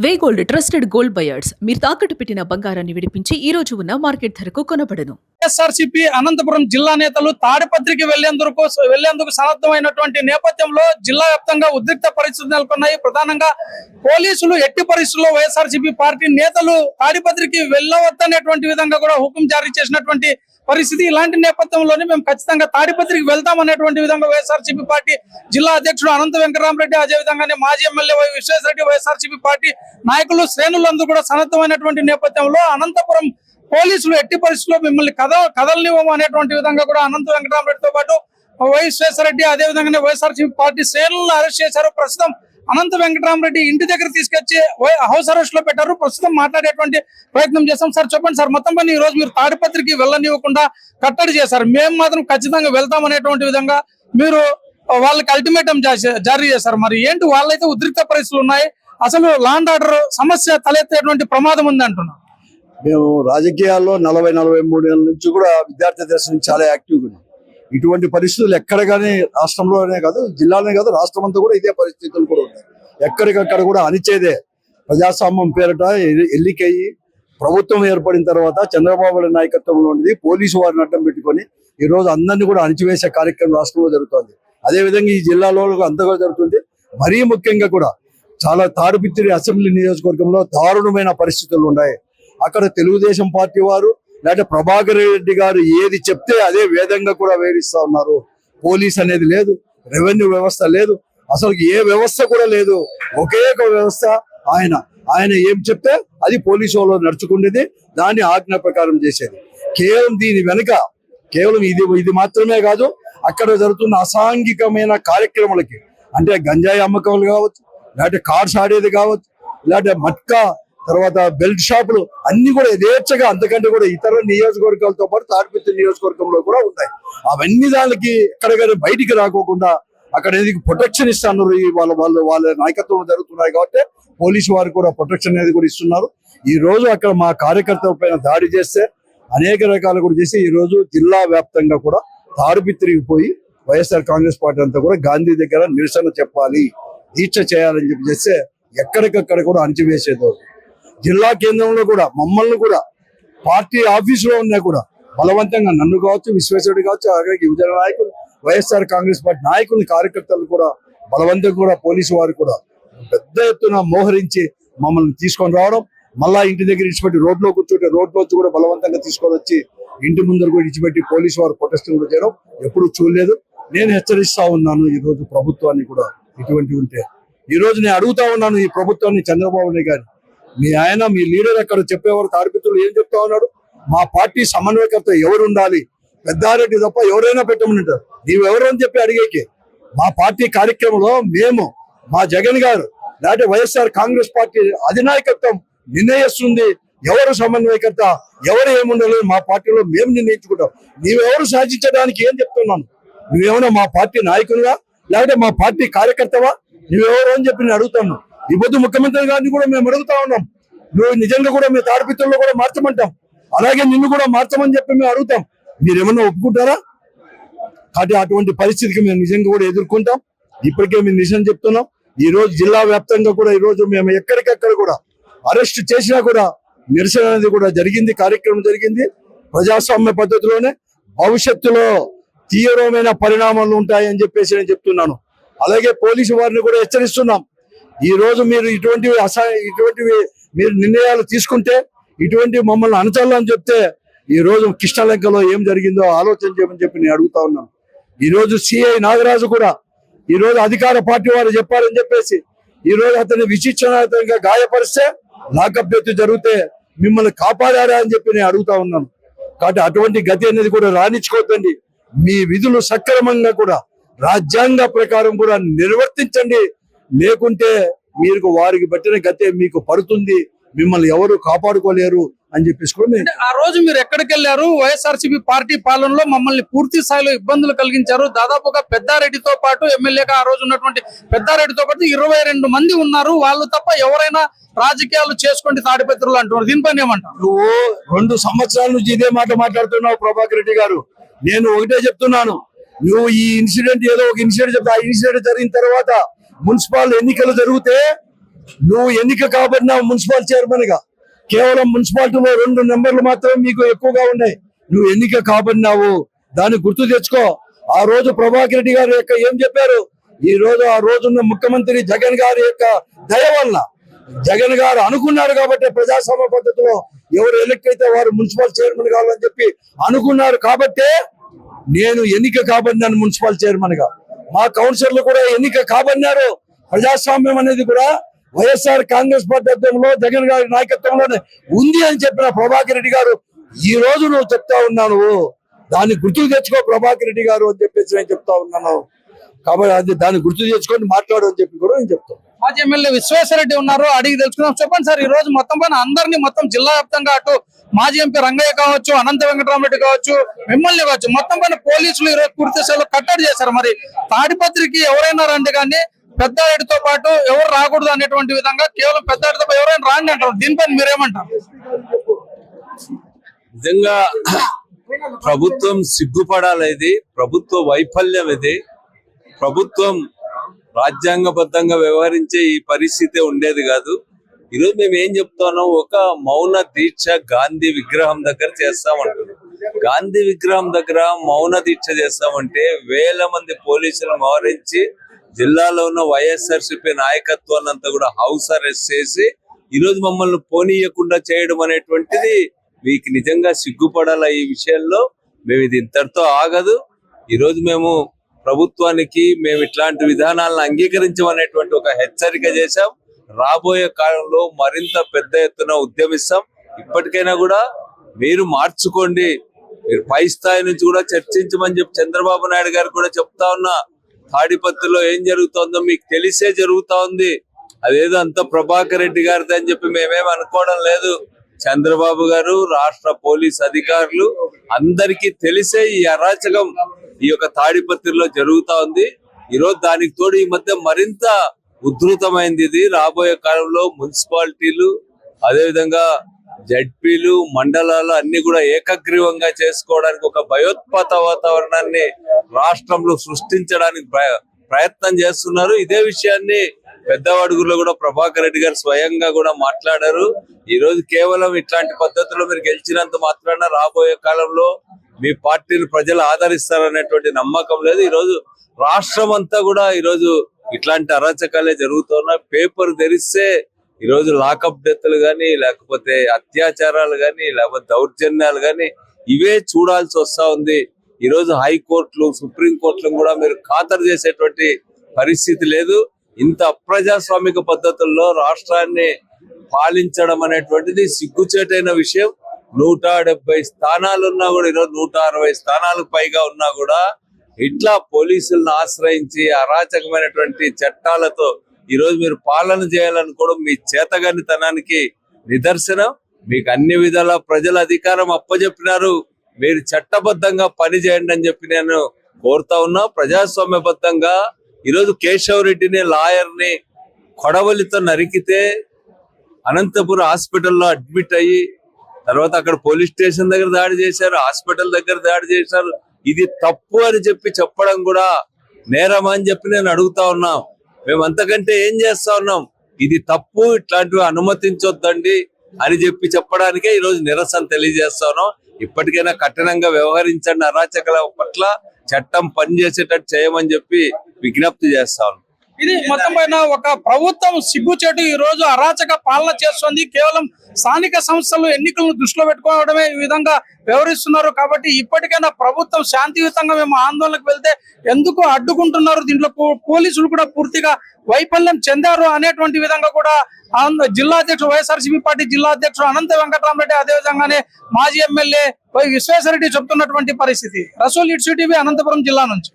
వే gold trusted gold buyers మీరు తాకట్టు పెట్టిన బంగారాన్ని విడిపించి ఈ రోజు ఉన్న మార్కెట్ ధరకు కొనబడను. వైఎస్ఆర్సీపీ అనంతపురం జిల్లా నేతలు తాడిపత్రికి వెళ్లేందుకు సన్నద్ధమైనటువంటి నేపథ్యంలో జిల్లా వ్యాప్తంగా ఉద్రిక్త పరిస్థితులు నెలకొన్నాయి. ప్రధానంగా పోలీసులు ఎట్టి పరిస్థితుల్లో వైఎస్ఆర్సీపీ పార్టీ నేతలు తాడిపత్రికి వెళ్ళవద్దనేటువంటి విధంగా కూడా హుకుం జారీ చేసినటువంటి పరిస్థితి. ఇలాంటి నేపథ్యంలోనే మేము ఖచ్చితంగా తాడిపత్రికి వెళ్తామనేటువంటి విధంగా వైఎస్ఆర్సీపీ పార్టీ జిల్లా అధ్యక్షుడు అనంత వెంకటరామరెడ్డి, అదేవిధంగానే మాజీ ఎమ్మెల్యే విశ్వేశ్వరరెడ్డి, వైఎస్ఆర్సీపీ పార్టీ నాయకులు శ్రేణులందరూ కూడా సన్నద్ధమైనటువంటి నేపథ్యంలో అనంతపురం పోలీసులు ఎట్టి పరిస్థితుల్లో మిమ్మల్ని కదలనివ్వము అనేటువంటి విధంగా కూడా అనంత వెంకటరామరెడ్డితో పాటు వైశ్వేశ్వరరెడ్డి, అదేవిధంగానే వైఎస్ఆర్సీపీ పార్టీ శ్రేణులను అరెస్ట్ చేశారు. ప్రస్తుతం అనంత వెంకటరామరెడ్డి ఇంటి దగ్గర తీసుకొచ్చి హౌస్ అరెస్ట్ లో పెట్టారు. ప్రస్తుతం మాట్లాడేటువంటి ప్రయత్నం చేస్తాం. సార్ చెప్పండి సార్, మొత్తం పని ఈ రోజు మీరు తాడిపత్రికి వెళ్ళనివ్వకుండా కట్టడి చేశారు, మేము మాత్రం ఖచ్చితంగా వెళ్తాం అనేటువంటి విధంగా మీరు వాళ్ళకి అల్టిమేటం జారీ చేశారు. మరి ఏంటి, వాళ్ళైతే ఉద్రిక్త పరిస్థితులు ఉన్నాయి, అసలు లాండ్ ఆర్డర్ సమస్య తలెత్తేటువంటి ప్రమాదం ఉంది అంటున్నారు. మేము రాజకీయాల్లో 40-43 ఏళ్ళ నుంచి కూడా విద్యార్థి దశ నుంచి చాలా యాక్టివ్గా ఉన్నాం. ఇటువంటి పరిస్థితులు ఎక్కడ కానీ రాష్ట్రంలోనే కాదు, జిల్లాలోనే కాదు, రాష్ట్రం అంతా కూడా ఇదే పరిస్థితులు కూడా ఉన్నాయి. ఎక్కడికక్కడ కూడా అణిచేదే ప్రజాస్వామ్యం పేరట ఎన్నికయ్యి ప్రభుత్వం ఏర్పడిన తర్వాత చంద్రబాబు నాయుడు నాయకత్వంలో ఉండేది పోలీసు వారిని అడ్డం పెట్టుకొని ఈ రోజు అందరినీ కూడా అణిచివేసే కార్యక్రమం రాష్ట్రంలో జరుగుతుంది. అదేవిధంగా ఈ జిల్లాలో అంతగా జరుగుతుంది. మరీ ముఖ్యంగా కూడా చాలా తాడిపత్రి అసెంబ్లీ నియోజకవర్గంలో దారుణమైన పరిస్థితులు ఉన్నాయి. అక్కడ తెలుగుదేశం పార్టీ వారు లేకపోతే ప్రభాకర్ రెడ్డి గారు ఏది చెప్తే అదే వేదంగా కూడా వేధిస్తా ఉన్నారు. పోలీస్ అనేది లేదు, రెవెన్యూ వ్యవస్థ లేదు, అసలు ఏ వ్యవస్థ కూడా లేదు. ఒకే ఒక వ్యవస్థ, ఆయన ఏం చెప్తే అది పోలీసు వాళ్ళు నడుచుకునేది, దాన్ని ఆజ్ఞ ప్రకారం చేసేది. కేవలం దీని వెనుక కేవలం ఇది మాత్రమే కాదు, అక్కడ జరుగుతున్న అసాంఘికమైన కార్యక్రమాలకి, అంటే గంజాయి అమ్మకాలు కావచ్చు, లేకపోతే కార్డ్స్ ఆడేది కావచ్చు, లేకపోతే మట్కా, తర్వాత బెల్ట్ షాపులు అన్ని కూడా యథేచ్ఛగా, అంతకంటే కూడా ఇతర నియోజకవర్గాలతో పాటు తాడిపత్రి నియోజకవర్గంలో కూడా ఉన్నాయి. అవన్నీ దానికి ఎక్కడికైనా బయటికి రాకోకుండా అక్కడ ప్రొటెక్షన్ ఇస్తున్నారు. వాళ్ళ నాయకత్వంలో జరుగుతున్నాయి కాబట్టి పోలీసు వారు కూడా ప్రొటెక్షన్ అనేది కూడా ఇస్తున్నారు. ఈ రోజు అక్కడ మా కార్యకర్తల పైన దాడి చేస్తే అనేక రకాలు కూడా చేసి ఈ రోజు జిల్లా వ్యాప్తంగా కూడా తాడిపత్రికి పోయి వైఎస్ఆర్ కాంగ్రెస్ పార్టీ అంతా కూడా గాంధీ దగ్గర నిరసన చెప్పాలి, దీక్ష చేయాలని చెప్పి చేస్తే ఎక్కడికక్కడ కూడా అణచివేసేది. జిల్లా కేంద్రంలో కూడా మమ్మల్ని కూడా పార్టీ ఆఫీసులో ఉన్నా కూడా బలవంతంగా నన్ను కావచ్చు, విశ్వేశ్వరుడు కావచ్చు, అలాగే యువజన నాయకులు, వైఎస్ఆర్ కాంగ్రెస్ పార్టీ నాయకులు, కార్యకర్తలు కూడా బలవంతంగా కూడా పోలీసు వారు కూడా పెద్ద ఎత్తున మోహరించి మమ్మల్ని తీసుకొని రావడం, మళ్ళా ఇంటి దగ్గర ఇచ్చిపెట్టి రోడ్లో కూర్చుంటే రోడ్లోంచి కూడా బలవంతంగా తీసుకొని వచ్చి ఇంటి ముందర కూడా ఇచ్చిపెట్టి పోలీసు వారు ప్రొటెస్టింగ్ కూడా చేయడం ఎప్పుడు చూడలేదు. నేను హెచ్చరిస్తా ఉన్నాను ఈ రోజు ప్రభుత్వాన్ని కూడా, ఇటువంటి ఉంటే ఈ రోజు నేను అడుగుతా ఉన్నాను ఈ ప్రభుత్వాన్ని, చంద్రబాబు నాయుడు గారిని, మీ లీడర్ అక్కడ చెప్పేవారు తాడిపత్రులు ఏం చెప్తా ఉన్నాడు, మా పార్టీ సమన్వయకర్త ఎవరు ఉండాలి, పెద్దారెడ్డి తప్ప ఎవరైనా పెట్టమనింటారు, నీవెవరు అని చెప్పి అడిగేకి మా పార్టీ కార్యక్రమంలో మేము, మా జగన్ గారు లేకపోతే వైఎస్ఆర్ కాంగ్రెస్ పార్టీ అధినాయకత్వం నిర్ణయిస్తుంది ఎవరు సమన్వయకర్త, ఎవరు ఏముండాలి, మా పార్టీలో మేము నిర్ణయించుకుంటాం. నీవెవరు సాధించడానికి ఏం చెప్తున్నాను, నువ్వేమన్నా మా పార్టీ నాయకునిగా లేకపోతే మా పార్టీ కార్యకర్తవా, నువ్వెవరు అని చెప్పి నేను అడుగుతాను. ఈ పొద్దు ముఖ్యమంత్రి గారిని కూడా మేము అడుగుతా ఉన్నాం, నువ్వు నిజంగా కూడా మీ తాడిపత్రుల్లో కూడా మార్చమంటాం, అలాగే నిన్ను కూడా మార్చమని చెప్పి మేము అడుగుతాం. మీరేమన్నా ఒప్పుకుంటారా? కాబట్టి అటువంటి పరిస్థితికి మేము నిజంగా కూడా ఎదుర్కొంటాం. ఇప్పటికే మేము నిజం చెప్తున్నాం. ఈ రోజు జిల్లా వ్యాప్తంగా కూడా ఈ రోజు మేము ఎక్కడికక్కడ కూడా అరెస్ట్ చేసినా కూడా నిరసన అనేది కూడా జరిగింది, కార్యక్రమం జరిగింది ప్రజాస్వామ్య పద్ధతిలోనే. భవిష్యత్తులో తీవ్రమైన పరిణామాలు ఉంటాయని చెప్పేసి నేను చెప్తున్నాను. అలాగే పోలీసు వారిని కూడా హెచ్చరిస్తున్నాం, ఈ రోజు మీరు ఇటువంటివి మీరు నిర్ణయాలు తీసుకుంటే, ఇటువంటి మమ్మల్ని అణచాలని చెప్తే, ఈ రోజు కృష్ణలంకలో ఏం జరిగిందో ఆలోచన చేయమని చెప్పి నేను అడుగుతా ఉన్నాను. ఈ రోజు సిఐ నాగరాజు కూడా ఈ రోజు అధికార పార్టీ వారు చెప్పారని చెప్పేసి ఈ రోజు అతన్ని విచక్షణారహితంగా గాయపరిస్తే, లాకప్యత్తు జరిగితే మిమ్మల్ని కాపాడారా అని చెప్పి నేను అడుగుతా ఉన్నాను. కాబట్టి అటువంటి గతి అనేది కూడా రాణించుకోవద్దండి. మీ విధులు సక్రమంగా కూడా రాజ్యాంగ ప్రకారం కూడా నిర్వర్తించండి, లేకుంటే మీరు వారికి పట్టిన గతే మీకు పడుతుంది, మిమ్మల్ని ఎవరు కాపాడుకోలేరు అని చెప్పేసి. ఆ రోజు మీరు ఎక్కడికి వెళ్ళారు? వైఎస్ఆర్సీపీ పార్టీ పాలనలో మమ్మల్ని పూర్తి స్థాయిలో ఇబ్బందులు కలిగించారు. దాదాపుగా పెద్దారెడ్డితో పాటు ఎమ్మెల్యేగా ఆ రోజు ఉన్నటువంటి పెద్దారెడ్డితో పాటు 22 మంది ఉన్నారు, వాళ్ళు తప్ప ఎవరైనా రాజకీయాలు చేసుకోండి తాడిపత్రులు అంటున్నారు. దీనిపైన ఏమంటారు? నువ్వు 2 సంవత్సరాల నుంచి ఇదే మాట మాట్లాడుతున్నావు ప్రభాకర్ రెడ్డి గారు. నేను ఒకటే చెప్తున్నాను, నువ్వు ఈ ఇన్సిడెంట్ ఏదో ఒక ఇన్సిడెంట్ చెప్తా, ఆ ఇన్సిడెంట్ జరిగిన తర్వాత మున్సిపల్ ఎన్నికలు జరిగితే నువ్వు ఎన్నిక కాబడినావు మున్సిపల్ చైర్మన్ గా. కేవలం మున్సిపాలిటీలో 2 నెంబర్లు మాత్రమే మీకు ఎక్కువగా ఉన్నాయి. నువ్వు ఎన్నిక కాబడినావు, దాన్ని గుర్తు తెచ్చుకో. ఆ రోజు ప్రభాకర్ రెడ్డి గారు ఏం చెప్పారు, ఈ రోజు ఆ రోజున్న ముఖ్యమంత్రి జగన్ గారి యొక్క దయ వల్ల, జగన్ గారు అనుకున్నారు కాబట్టి ప్రజాస్వామ్య పద్ధతిలో ఎవరు ఎలక్ట్ అయితే వారు మున్సిపల్ చైర్మన్ కావాలని చెప్పి అనుకున్నారు కాబట్టే నేను ఎన్నిక కాబడినాను మున్సిపల్ చైర్మన్ గా. మా కౌన్సిలర్లు కూడా ఎన్నిక కాబడినారు. ప్రజాస్వామ్యం అనేది కూడా వైఎస్ఆర్ కాంగ్రెస్ పద్ధతిలో జగన్ గారి నాయకత్వంలోనే ఉంది అని చెప్పిన ప్రభాకర్ రెడ్డి గారు ఈ రోజు నువ్వు చెప్తా ఉన్నాను, దాన్ని గుర్తుకు తెచ్చుకో ప్రభాకర్ రెడ్డి గారు అని చెప్పేసి నేను చెప్తా ఉన్నాను. కాబట్టి అది దాన్ని గుర్తు తెచ్చుకొని మాట్లాడు అని చెప్పి కూడా నేను చెప్తాను. మాజీ ఎమ్మెల్యే విశ్వేశ్వరరెడ్డి ఉన్నారు, అడిగి తెలుసుకుందాం. చెప్పండి సార్, ఈ రోజు మొత్తం పైన అందరినీ మొత్తం జిల్లా వ్యాప్తంగా అటు మాజీ ఎంపీ రంగయ్య కావచ్చు, అనంత వెంకటరామరెడ్డి కావచ్చు, మిమ్మల్ని కావచ్చు, మొత్తం పైన పోలీసులు ఈ రోజు పూర్తి స్థాయిలో కట్టడి చేశారు. మరి తాడిపత్రికి ఎవరైనా రండి కానీ పెద్దారెడ్డితో పాటు ఎవరు రాకూడదు అనేటువంటి విధంగా కేవలం పెద్దారెడ్డితో పాటు ఎవరైనా రాండి అంటారు. దీనిపైన మీరేమంటారు? నిజంగా ప్రభుత్వం సిగ్గుపడాలి. ఇది ప్రభుత్వ వైఫల్యం. ఇది ప్రభుత్వం రాజ్యాంగబద్ధంగా వ్యవహరించే ఈ పరిస్థితి ఉండేది కాదు. ఈరోజు మేము ఏం చెప్తున్నాం, ఒక మౌన దీక్ష గాంధీ విగ్రహం దగ్గర చేస్తామంటున్నాం. గాంధీ విగ్రహం దగ్గర మౌన దీక్ష చేస్తామంటే వేల మంది పోలీసులు మోహరించి జిల్లాలో ఉన్న వైఎస్ఆర్సీపీ నాయకత్వాన్ని అంతా కూడా హౌస్ అరెస్ట్ చేసి ఈరోజు మమ్మల్ని పోనీయకుండా చేయడం అనేటువంటిది మీకు నిజంగా సిగ్గుపడాల. ఈ విషయంలో మేము ఇది ఇంతటితో ఆగదు. ఈరోజు మేము ప్రభుత్వానికి మేము ఇట్లాంటి విధానాలను అంగీకరించమనేటువంటి ఒక హెచ్చరిక చేశాం. రాబోయే కాలంలో మరింత పెద్ద ఎత్తున ఉద్యమిస్తాం. ఇప్పటికైనా కూడా మీరు మార్చుకోండి, మీరు పై స్థాయి నుంచి కూడా చర్చించమని చెప్పి చంద్రబాబు నాయుడు గారు కూడా చెప్తా ఉన్నా. తాడిపత్రిలో ఏం జరుగుతుందో మీకు తెలిసే జరుగుతా ఉంది. అదేదో అంత ప్రభాకర్ రెడ్డి గారిది అని చెప్పి మేమేం అనుకోవడం లేదు. చంద్రబాబు గారు, రాష్ట్ర పోలీస్ అధికారులు అందరికీ తెలిసే ఈ అరాచకం ఈ యొక్క తాడిపత్రిలో జరుగుతా ఉంది. ఈరోజు దానికి తోడు ఈ మధ్య మరింత ఉధృతమైంది. ఇది రాబోయే కాలంలో మున్సిపాలిటీలు, అదేవిధంగా జడ్పీలు, మండలాలు అన్ని కూడా ఏకగ్రీవంగా చేసుకోవడానికి ఒక భయోత్పాత వాతావరణాన్ని రాష్ట్రంలో సృష్టించడానికి ప్రయత్నం చేస్తున్నారు. ఇదే విషయాన్ని పెద్దవాడుగులో కూడా ప్రభాకర్ రెడ్డి గారు స్వయంగా కూడా మాట్లాడారు. ఈ రోజు కేవలం ఇట్లాంటి పద్ధతుల్లో మీరు గెలిచినంత మాత్రాన రాబోయే కాలంలో మీ పార్టీని ప్రజలు ఆదరిస్తారనేటువంటి నమ్మకం లేదు. ఈ రోజు రాష్ట్రం అంతా కూడా ఈరోజు ఇట్లాంటి అరాచకాలే జరుగుతున్నాయి. పేపర్ తెరిస్తే ఈరోజు లాకప్ డెత్లు గాని, లేకపోతే అత్యాచారాలు గాని, లేకపోతే దౌర్జన్యాలు గాని ఇవే చూడాల్సి వస్తా ఉంది. ఈరోజు హైకోర్టులు, సుప్రీంకోర్టులు కూడా మీరు ఖాతరు చేసేటువంటి పరిస్థితి లేదు. ఇంత అప్రజాస్వామిక పద్ధతుల్లో రాష్ట్రాన్ని పాలించడం అనేటువంటిది సిగ్గుచేటైన విషయం. 170 స్థానాలు ఉన్నా కూడా ఈరోజు 160 స్థానాలకు పైగా ఉన్నా కూడా ఇట్లా పోలీసులను ఆశ్రయించి అరాచకమైనటువంటి చట్టాలతో ఈరోజు మీరు పాలన చేయాలనుకోవడం మీ చేతగానితనానికి నిదర్శనం. మీకు అన్ని విధాల ప్రజల అధికారం అప్పజెప్పినారు, మీరు చట్టబద్ధంగా పని చేయండి అని చెప్పి నేను కోరుతా ఉన్నా. ప్రజాస్వామ్యబద్ధంగా ఈరోజు కేశవ్ రెడ్డిని, లాయర్ని కొడవలితో నరికితే అనంతపురం హాస్పిటల్లో అడ్మిట్ అయ్యి తర్వాత అక్కడ పోలీస్ స్టేషన్ దగ్గర దాడి చేశారు, హాస్పిటల్ దగ్గర దాడి చేశారు. ఇది తప్పు అని చెప్పి చెప్పడం కూడా నేరం అని చెప్పి నేను అడుగుతా ఉన్నాం. మేము అంతకంటే ఏం చేస్తా ఉన్నాం, ఇది తప్పు, ఇట్లాంటివి అనుమతించొద్దండి అని చెప్పి చెప్పడానికే ఈరోజు నిరసన తెలియజేస్తా ఉన్నాం. ఇప్పటికైనా కఠినంగా వ్యవహరించండి, అరాచకాల పట్ల చట్టం పనిచేసేటట్టు చేయమని చెప్పి విజ్ఞప్తి చేస్తా ఉన్నాం. ఇది మొత్తం పైన ఒక ప్రభుత్వం సిగ్గుచేటు ఈ రోజు అరాచక పాలన చేస్తుంది. కేవలం స్థానిక సంస్థలు ఎన్నికలను దృష్టిలో పెట్టుకోవడమే ఈ విధంగా వ్యవహరిస్తున్నారు. కాబట్టి ఇప్పటికైనా ప్రభుత్వం శాంతియుతంగా మేము ఆందోళనకు వెళ్తే ఎందుకు అడ్డుకుంటున్నారు, దీంట్లో పోలీసులు కూడా పూర్తిగా వైఫల్యం చెందారు అనేటువంటి విధంగా కూడా జిల్లా అధ్యక్షుడు, వైఎస్ఆర్సీపీ పార్టీ జిల్లా అధ్యక్షుడు అనంత వెంకటరామరెడ్డి, అదేవిధంగానే మాజీ ఎమ్మెల్యే విశ్వేశ్వరరెడ్డి చెప్తున్నటువంటి పరిస్థితి. రసూల్ ఇట్స్ టీవీ, అనంతపురం జిల్లా నుంచి.